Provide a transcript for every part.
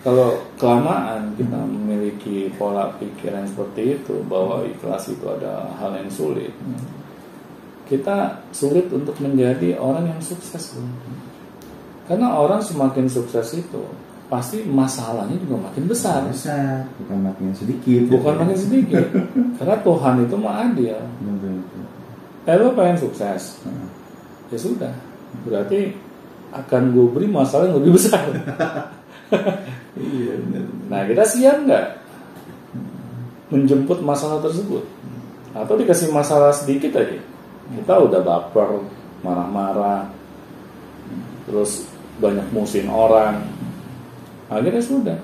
Kalau kelamaan kita memiliki pola pikiran seperti itu, bahwa ikhlas itu ada hal yang sulit, kita sulit untuk menjadi orang yang sukses. Karena orang semakin sukses itu pasti masalahnya juga makin besar, bukan makin sedikit. Makin sedikit. Karena Tuhan itu mah adil. Lo pengen sukses, ya sudah, berarti akan gue beri masalah yang lebih besar. Iya, benar. Nah, kita siap nggak menjemput masalah tersebut? Atau dikasih masalah sedikit aja, kita udah baper, marah-marah, terus banyak musuhin orang. Akhirnya sudah,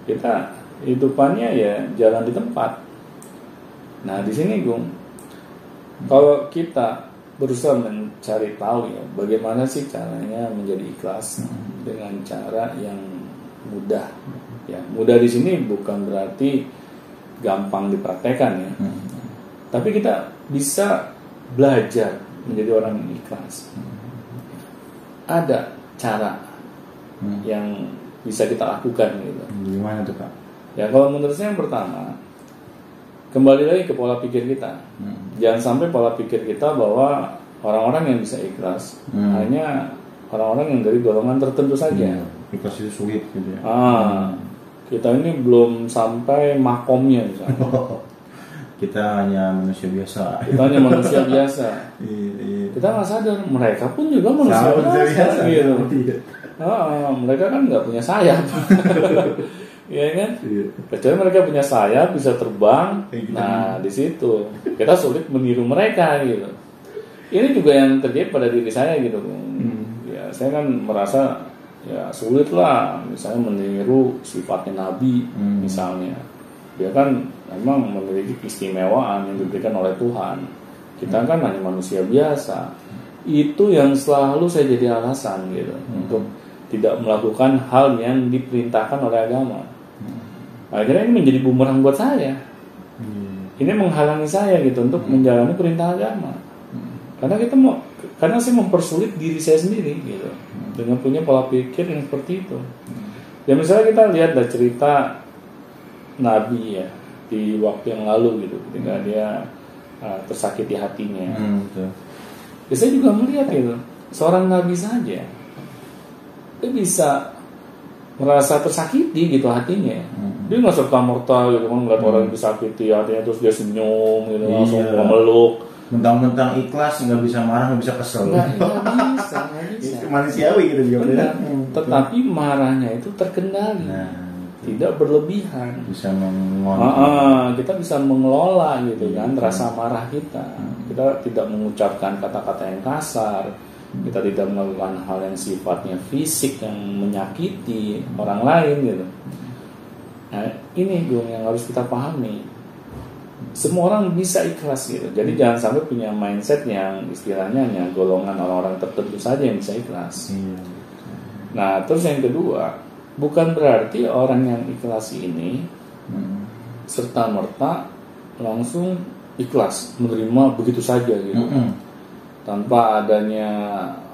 kita hidupannya ya jalan di tempat. Nah, di sini Gung, kalau kita berusaha mencari tahu ya bagaimana sih caranya menjadi ikhlas dengan cara yang mudah. Ya, mudah di sini bukan berarti gampang dipraktekkan ya. Tapi kita bisa belajar menjadi orang yang ikhlas. Ada cara yang bisa kita lakukan gitu. Gimana tuh Pak? Ya kalau menurut saya yang pertama, kembali lagi ke pola pikir kita. Jangan sampai pola pikir kita bahwa orang-orang yang bisa ikhlas hanya orang-orang yang dari golongan tertentu saja. Ikhlas itu sulit gitu ya. Kita ini belum sampai makomnya misalnya. Kita hanya manusia biasa. Kita nggak sadar mereka pun juga manusia biasa gitu. Mereka kan nggak punya sayap. Iya kan? Kecuali mereka punya sayap bisa terbang. Nah di situ kita sulit meniru mereka gitu. Ini juga yang terjadi pada diri saya gitu. Ya saya kan merasa ya sulit lah misalnya meniru sifatnya Nabi misalnya. Dia kan memang memiliki keistimewaan yang diberikan oleh Tuhan. Kita kan hanya manusia biasa. Itu yang selalu saya jadi alasan gitu untuk tidak melakukan hal yang diperintahkan oleh agama. Akhirnya ini menjadi bumerang buat saya. Ini menghalangi saya gitu untuk menjalani perintah agama. Karena saya mempersulit diri saya sendiri gitu dengan punya pola pikir yang seperti itu. Ya misalnya kita lihat dari cerita Nabi ya di waktu yang lalu gitu, ketika dia tersakiti hatinya. Ya, saya juga melihat gitu, seorang Nabi saja dia bisa merasa tersakiti gitu hatinya. Dia nggak serta-merta gitu kan ngeliat orang yang disakiti hatinya terus dia senyum gitu langsung memeluk. Mentang-mentang ikhlas nggak bisa marah, nggak bisa kesel. Nggak bisa. Manusiawi gitu juga. Tetapi marahnya itu terkendali, tidak berlebihan. Bisa mengontrol. Kita bisa mengelola gitu kan rasa marah kita. Kita tidak mengucapkan kata-kata yang kasar. Kita tidak melakukan hal yang sifatnya fisik yang menyakiti orang lain gitu. Nah, ini Gung yang harus kita pahami. Semua orang bisa ikhlas gitu. Jadi jangan sampai punya mindset yang istilahnya hanya golongan orang-orang tertentu saja yang bisa ikhlas. Nah, terus yang kedua, bukan berarti orang yang ikhlas ini serta-merta langsung ikhlas menerima begitu saja gitu. Tanpa adanya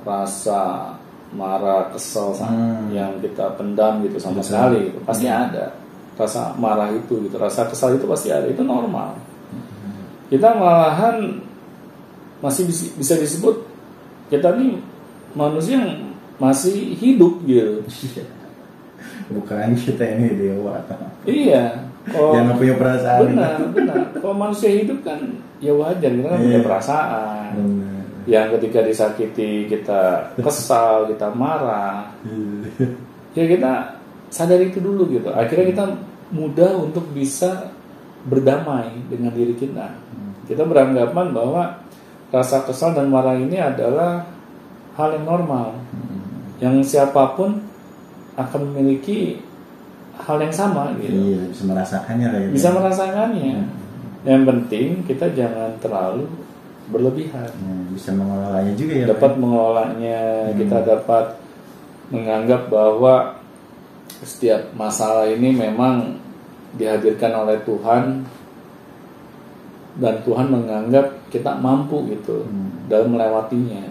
rasa marah, kesel yang kita pendam gitu sama sekali gitu. Pasti ada rasa marah itu gitu, rasa kesal itu pasti ada, itu normal. Kita malahan masih bisa disebut kita nih manusia yang masih hidup gitu. Bukan kita ini dewa. Iya. Yang nggak punya perasaan. Benar. Kalau manusia hidup kan ya wajar, kita kan punya perasaan. Yang ketika disakiti kita kesal, kita marah. Ya kita sadar itu dulu gitu. Akhirnya kita mudah untuk bisa berdamai dengan diri kita. Kita beranggapan bahwa rasa kesal dan marah ini adalah hal yang normal. Yang siapapun akan memiliki hal yang sama gitu. Iya, bisa merasakannya lah. Bisa merasakannya. Yang penting kita jangan terlalu berlebihan. Bisa mengelolanya juga ya. Dapat mengelolanya, kita dapat menganggap bahwa setiap masalah ini memang dihadirkan oleh Tuhan dan Tuhan menganggap kita mampu gitu dalam melewatinya.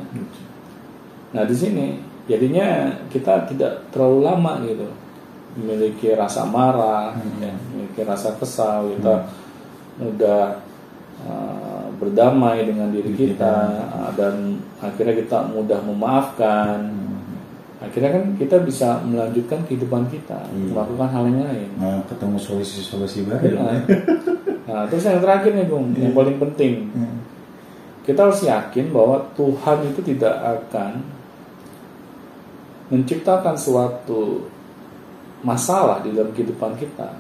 Nah di sini jadinya kita tidak terlalu lama gitu memiliki rasa marah, ya, memiliki rasa kesal, kita mudah berdamai dengan diri kita, dan akhirnya kita mudah memaafkan. Akhirnya kan kita bisa melanjutkan kehidupan kita, melakukan hal yang lain. Ketemu solusi-solusi baru. Nah, terus yang terakhir nih Bung, yang paling penting, kita harus yakin bahwa Tuhan itu tidak akan menciptakan suatu masalah di dalam kehidupan kita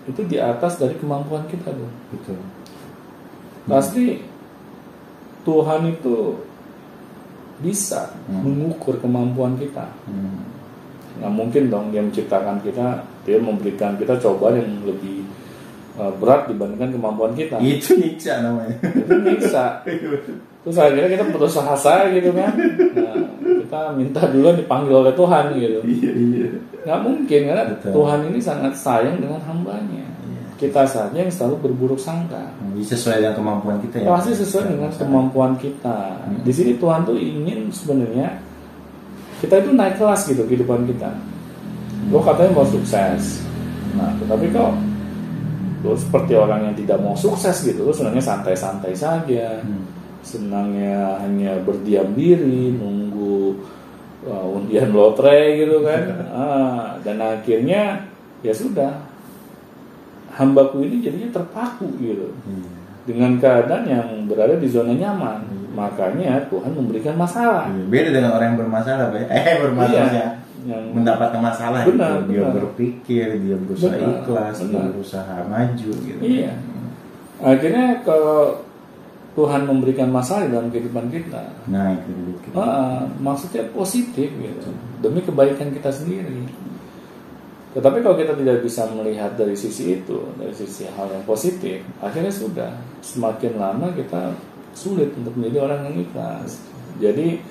itu di atas dari kemampuan kita, Bung. Betul. Pasti Tuhan itu bisa mengukur kemampuan kita. Nggak mungkin dong Dia menciptakan kita, Dia memberikan kita cobaan yang lebih berat dibandingkan kemampuan kita. Itu nyiksa namanya. Itu nyiksa. Terus akhirnya kita berusaha saja gitu kan. Nah, kita minta dulu dipanggil oleh Tuhan gitu. Iya. Nggak mungkin karena Betul. Tuhan ini sangat sayang dengan hambanya. Kita saja yang selalu berburuk sangka. Sesuai dengan kemampuan kita ya. Pasti sesuai dengan kemampuan kita. Di sini Tuhan tuh ingin sebenarnya kita itu naik kelas gitu kehidupan kita. Lo katanya mau sukses. Nah, tetapi kok lo seperti orang yang tidak mau sukses gitu. Lo senangnya santai-santai saja. Senangnya hanya berdiam diri, nunggu undian lotre gitu kan. Dan akhirnya ya sudah, hambaku ini jadinya terpaku gitu dengan keadaan yang berada di zona nyaman. Makanya Tuhan memberikan masalah. Beda dengan orang yang bermasalah, bermasalah ya. Yang mendapatkan masalah benar, dia berpikir, dia berusaha ikhlas, dia berusaha maju gitu. Iya. Akhirnya kalau Tuhan memberikan masalah dalam kehidupan kita, nah itu maksudnya positif gitu, demi kebaikan kita sendiri. Tetapi kalau kita tidak bisa melihat dari sisi itu, dari sisi hal yang positif, akhirnya sudah semakin lama kita sulit untuk menjadi orang yang ikhlas. Jadi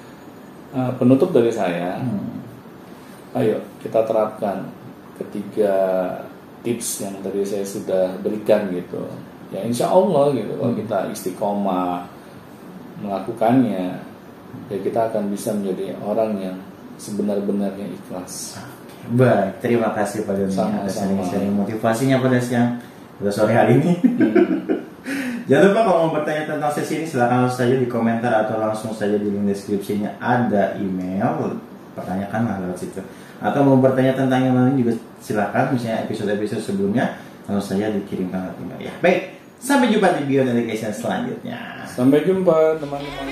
penutup dari saya, ayo kita terapkan ketiga tips yang tadi saya sudah berikan gitu. Ya insya Allah gitu, kalau kita istiqomah melakukannya, ya kita akan bisa menjadi orang yang sebenar-benarnya ikhlas. Baik, terima kasih Pak Doni atas sharing motivasinya pada sore hari ini. Jangan lupa kalau mau bertanya tentang sesi ini silahkan langsung saja di komentar atau langsung saja di link deskripsinya ada email, pertanyakan lewat situ. Atau mau bertanya tentang yang lain juga silahkan, misalnya episode-episode sebelumnya langsung saja dikirimkan lewat email ya. Baik, sampai jumpa di Beyond Education selanjutnya. Sampai jumpa teman-teman.